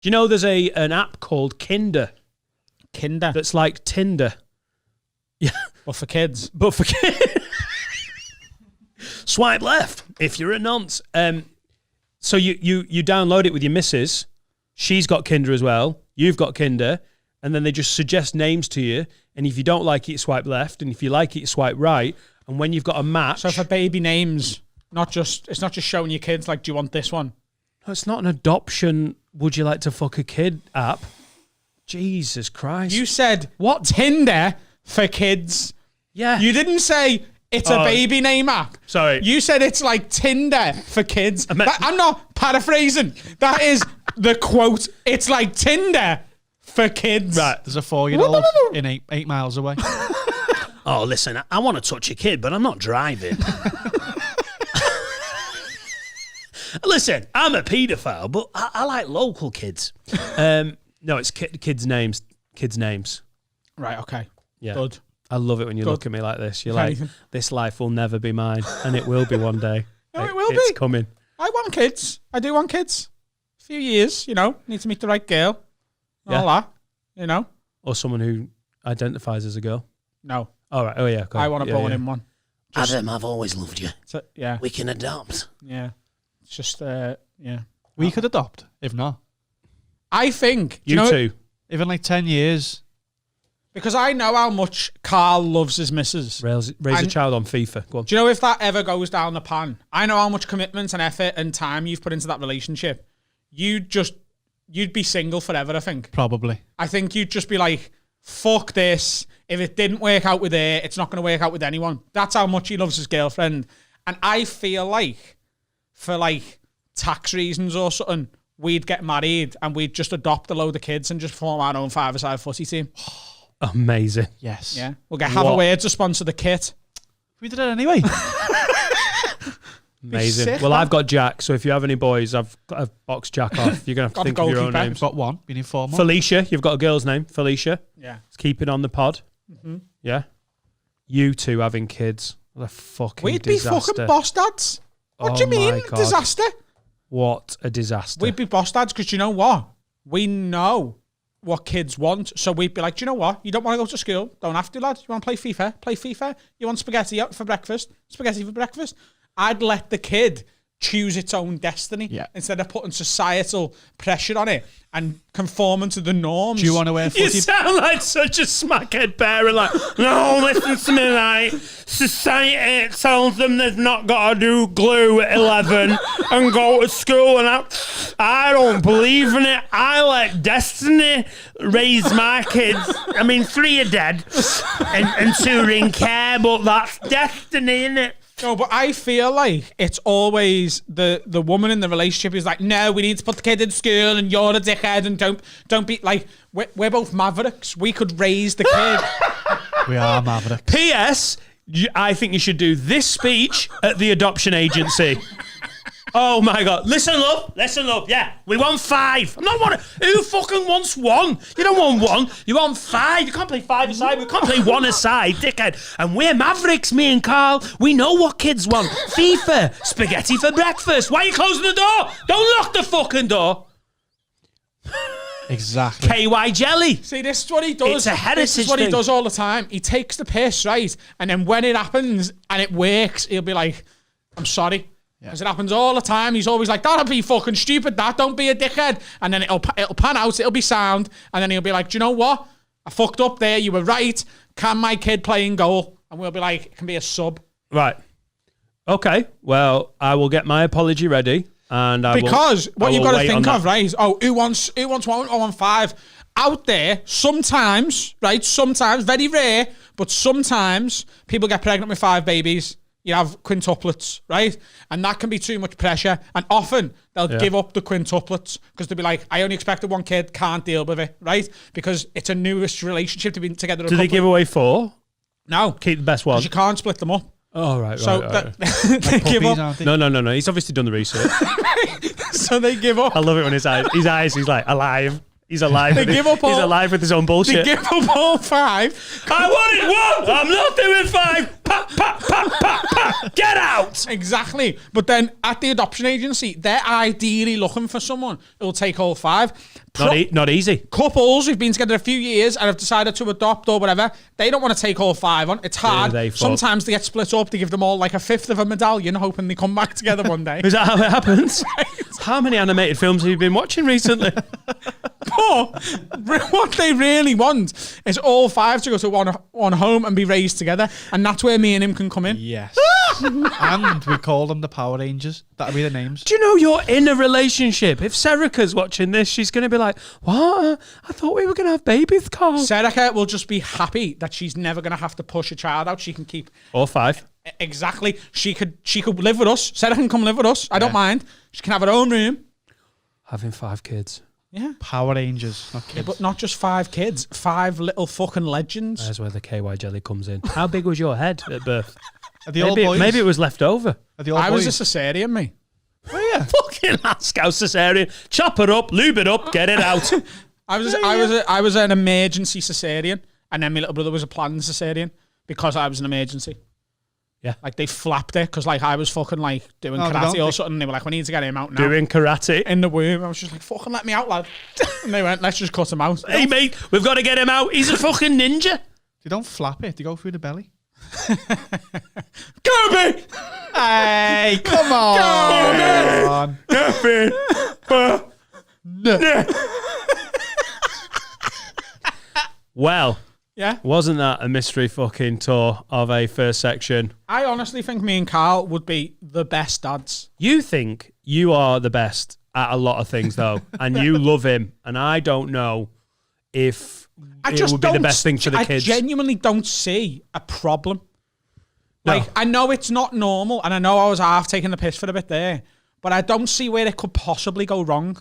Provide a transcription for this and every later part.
Do you know there's an app called Kinder? Kinder? That's like Tinder. Yeah. But for kids. But for kids. Swipe left if you're a nonce. So you download it with your missus. She's got Kinder as well. You've got Kinder. And then they just suggest names to you. And if you don't like it, swipe left. And if you like it, swipe right. And when you've got a match... So for baby names, it's not just showing your kids, like, do you want this one? No, it's not an adoption, would you like to fuck a kid app. Jesus Christ. You said, what, Tinder for kids? Yeah. You didn't say it's a baby name app. Sorry. You said it's like Tinder for kids. I'm not paraphrasing. That is the quote. It's like Tinder for kids. Right. There's a 4-year-old in 8 miles away. Oh, listen, I want to touch a kid, but I'm not driving. Listen, I'm a paedophile, but I like local kids. No, it's kids' names. Kids' names. Right, okay. Yeah. Good. I love it when you look at me like this. You're like, this life will never be mine, and it will be one day. No, it will be. It's coming. I want kids. I do want kids. A few years, need to meet the right girl. All that, Or someone who identifies as a girl. No. All right. Oh, yeah. I want to born in one. Adam, I've always loved you. Yeah. We can adopt. Yeah. It's just, We could adopt, if not. I think... You too. Even like 10 years. Because I know how much Carl loves his missus. Raise a child on FIFA. Go on. Do you know if that ever goes down the pan? I know how much commitment and effort and time you've put into that relationship. You'd be single forever, I think. Probably. I think you'd just be like, fuck this. If it didn't work out with her, it's not going to work out with anyone. That's how much he loves his girlfriend. And I feel like, for like tax reasons or something, we'd get married and we'd just adopt a load of kids and just form our own 5-a-side footy team. Amazing. Yes. Yeah. We'll get Have a Word to sponsor the kit. We did it anyway. Amazing. Sick, well, man. I've got Jack, so if you have any boys, I've boxed Jack off. You're going to have to think of your own names. Got one. We need 4 more. Felicia, you've got a girl's name. Felicia. Yeah. Let's keep it on the pod. Mm-hmm. Yeah. You two having kids. What a fucking We'd disaster. be fucking boss dads. What do you mean, my God. disaster? What a disaster. We'd be boss dads because you know what? We know what kids want. So we'd be like, do you know what? You don't want to go to school? Don't have to, lad. You want to play FIFA? Play FIFA. You want spaghetti for breakfast? Spaghetti for breakfast. I'd let the kid choose its own destiny instead of putting societal pressure on it and conforming to the norms. Do you want to wear footy? You sound like such a smackhead parent. Like, no, listen to me, right? Society tells them they've not got to do glue at 11 and go to school, and I don't believe in it. I let destiny raise my kids. I mean, 3 are dead and 2 are in care, but that's destiny, innit? No, but I feel like it's always the woman in the relationship who's like, no, we need to put the kid in school and you're a dickhead and don't be like, we're both mavericks. We could raise the kid. We are mavericks. P.S. I think you should do this speech at the adoption agency. Oh my God. Listen, love. Yeah, we want 5. I'm not one. Who fucking wants 1? You don't want 1. You want 5. You can't play 5 aside. We can't play 1 aside, dickhead. And we're mavericks, me and Carl. We know what kids want. FIFA, spaghetti for breakfast. Why are you closing the door? Don't lock the fucking door. Exactly. KY jelly. See, this is what he does. It's a heritage This is what he thing. does all the time. He takes the piss, right? And then when it happens and it works, he'll be like, I'm sorry. Because it happens all the time. He's always like, that'll be fucking stupid, that. Don't be a dickhead. And then it'll pan out. It'll be sound. And then he'll be like, do you know what? I fucked up there. You were right. Can my kid play in goal? And we'll be like, it can be a sub. Right. Okay. Well, I will get my apology ready. And because what you've got to think of, that. right, is, who wants 1? I want 5. Out there, sometimes, right, very rare, but sometimes people get pregnant with 5 babies. You have quintuplets, right? And that can be too much pressure. And often they'll give up the quintuplets because they'll be like, I only expected 1 kid, can't deal with it, right? Because it's a newest relationship to be together. Do they give away 4? No. Keep the best one. Because you can't split them up. Oh, right. So right. they give up. No. He's obviously done the research. So they give up. I love it when his eyes, he's like, alive. He's alive. They give up He's all- alive with his own They bullshit. give up all 5. I wanted 1. I'm not doing 5. Pa, pa, pa, pa, pa. Get out. Exactly. But then at the adoption agency, they're ideally looking for someone who'll take all 5. Not easy. Couples who've been together a few years and have decided to adopt or whatever, they don't want to take all 5 on. It's hard. they fuck. Sometimes they get split up. They give them all like a fifth of a medallion, hoping they come back together one day. Is that how it happens? How many animated films have you been watching recently? But what they really want is all 5 to go to one home and be raised together. And that's where me and him can come in. Yes. And we call them the Power Rangers. That'll be the names. Do you know you're in a relationship? If Serica's watching this, she's going to be like, what? I thought we were going to have babies, Carl. Serica will just be happy that she's never going to have to push a child out. She can keep... Or 5. Exactly. She could live with us. Serica can come live with us. I don't mind. She can have her own room. Having 5 kids. Yeah. Power Rangers, not kids. Yeah, but not just 5 kids. 5 little fucking legends. There's where the KY jelly comes in. How big was your head at birth? Are they all boys? Maybe it was left over. Are they all I was boys? a cesarean, me. Oh, yeah. Fucking ask how cesarean. Chop it up, lube it up, get it out. I was an emergency cesarean, and then my little brother was a planned cesarean because I was an emergency. Yeah. Like they flapped it because like I was fucking like doing No, they karate don't. or something. They were like, we need to get him out now. Doing karate. In the womb. I was just like, fucking let me out, lad. And they went, let's just cut him out. Hey, mate, we've got to get him out. He's a fucking ninja. They don't flap it. They go through the belly. Kobe! Hey, come on. Well, Yeah. wasn't that a mystery fucking tour of a first section? I honestly think me and Carl would be the best dads. You think you are the best at a lot of things, though, and you love him, and I don't know if it would be the best thing for the kids. I genuinely don't see a problem. Like, I know it's not normal, and I know I was half taking the piss for a bit there, but I don't see where it could possibly go wrong.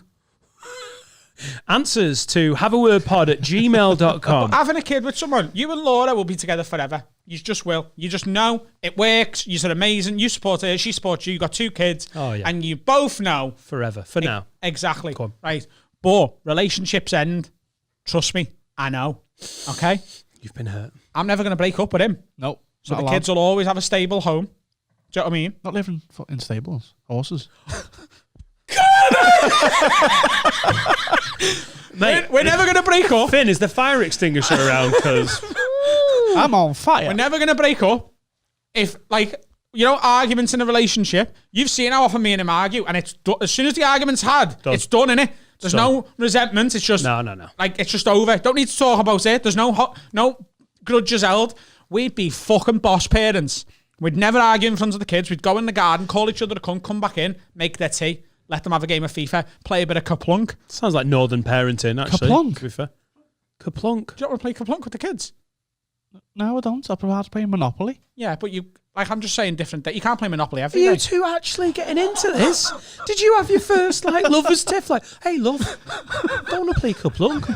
Answers to haveawordpod@gmail.com. Having a kid with someone, you and Laura will be together forever. You just will. You just know it works. You're amazing. You support her. She supports you. You got 2 kids. Oh, yeah. And you both know. Forever, for now. Exactly. Come on. Right. But relationships end. Trust me. I know. Okay? You've been hurt. I'm never going to break up with him. Nope. So not the allowed. kids will always have a stable home. Do you know what I mean? Not living in stables. Horses. Mate, We're never going to break up. Finn, is the fire extinguisher around? Because I'm on fire. We're never going to break up. If, like, you know, arguments in a relationship, you've seen how often me and him argue, and it's as soon as the argument's had, it's done, innit? There's no resentment. It's just no. Like, it's just over. Don't need to talk about it. There's no grudges held. We'd be fucking boss parents. We'd never argue in front of the kids. We'd go in the garden, call each other to come back in, make their tea, let them have a game of FIFA, play a bit of Kaplunk. sounds like northern parenting, actually. Kaplunk? To be fair. Kaplunk. Do you not want to play Kaplunk with the kids? No, I don't. I prefer to play Monopoly. Yeah, but you, like, I'm just saying different. You can't play Monopoly Are every you day. two actually getting into this? Did you have your first, like, lover's tiff? Like, hey, love, don't want to play Kaplunk.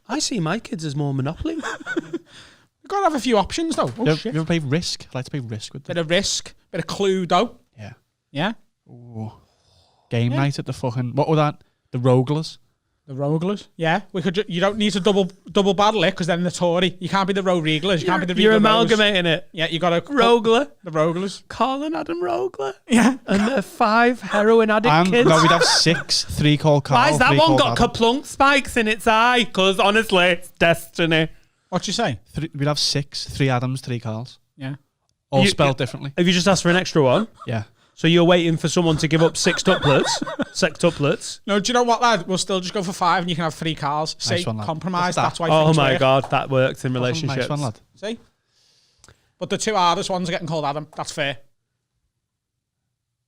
I see my kids as more Monopoly. You've got to have a few options, though. Oh, You shit. ever play Risk? I like to play Risk with them. Bit of Risk, bit of Cluedo. Yeah. Yeah? Ooh. Game night at the fucking... What was that? The Roglers. The Roglers. Yeah. We could. You don't need to double battle it, because then the Tory. You can't be the Rowe Reglers. You can't be the You're Regal amalgamating it. Yeah, you got to... Rogler. The Roglers. Carl and Adam Rogler. Yeah. And the 5 heroin addict And kids. no, we'd have 6. 3 called Carl. Why's that 3 one called got Adam. Kaplunk spikes in its eye? Because honestly, it's destiny. What'd you say? We'd have 6. 3 Adams, 3 Carls. Yeah. All You- spelled differently. Have you just asked for an extra one? Yeah. So you're waiting for someone to give up 6 tuplets? 6 tuplets? No, do you know what, lad? We'll still just go for 5 and you can have 3 cars. See, one, lad. compromise. What's that? That's why Oh things my work. God, that works in relationships. Nice one, lad. See? But the 2 hardest ones are getting called Adam. That's fair.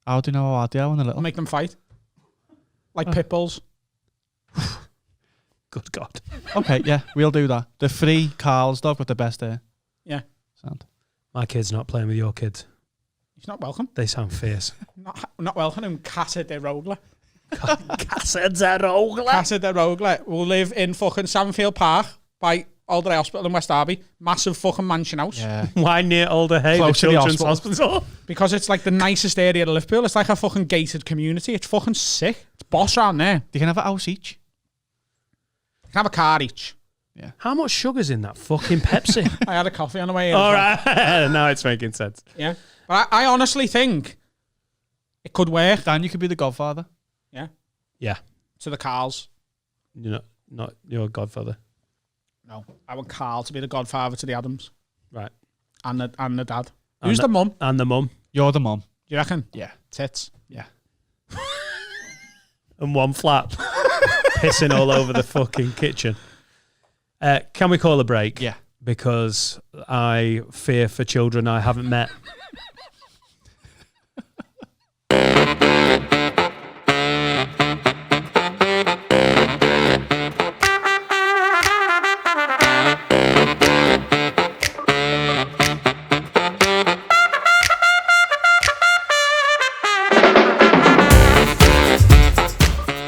How do you know how hard they are when they're I'll little? make them fight. Like pit bulls. Good God. Okay, yeah, we'll do that. The 3 Carls, though, with the best hair. Yeah. Sound. My kid's not playing with your kids. He's not welcome. They sound fierce. Not welcome in Casa de Rogler. Casa de Rogler. Casa de Rogler will live in fucking Sandfield Park by Alder Hospital in West Derby. Massive fucking mansion house. Yeah. Why near Alder Hay, the Close to the children's hospital. hospital? Because it's like the nicest area to Liverpool. It's like a fucking gated community. It's fucking sick. It's boss around there. They can have a house each. Can have a car each. How much sugar's in that fucking Pepsi? I had a coffee on the way in. All right. Now it's making sense. Yeah. But I honestly think it could work. Dan, you could be the godfather. Yeah. Yeah. To the Carls. You're not your godfather. No. I want Carl to be the godfather to the Adams. Right. And the dad. And Who's the mum? And the mum. You're the mum. You reckon? Yeah. Tits. Yeah. And one flap. Pissing all over the fucking kitchen. Can we call a break? Yeah. Because I fear for children I haven't met.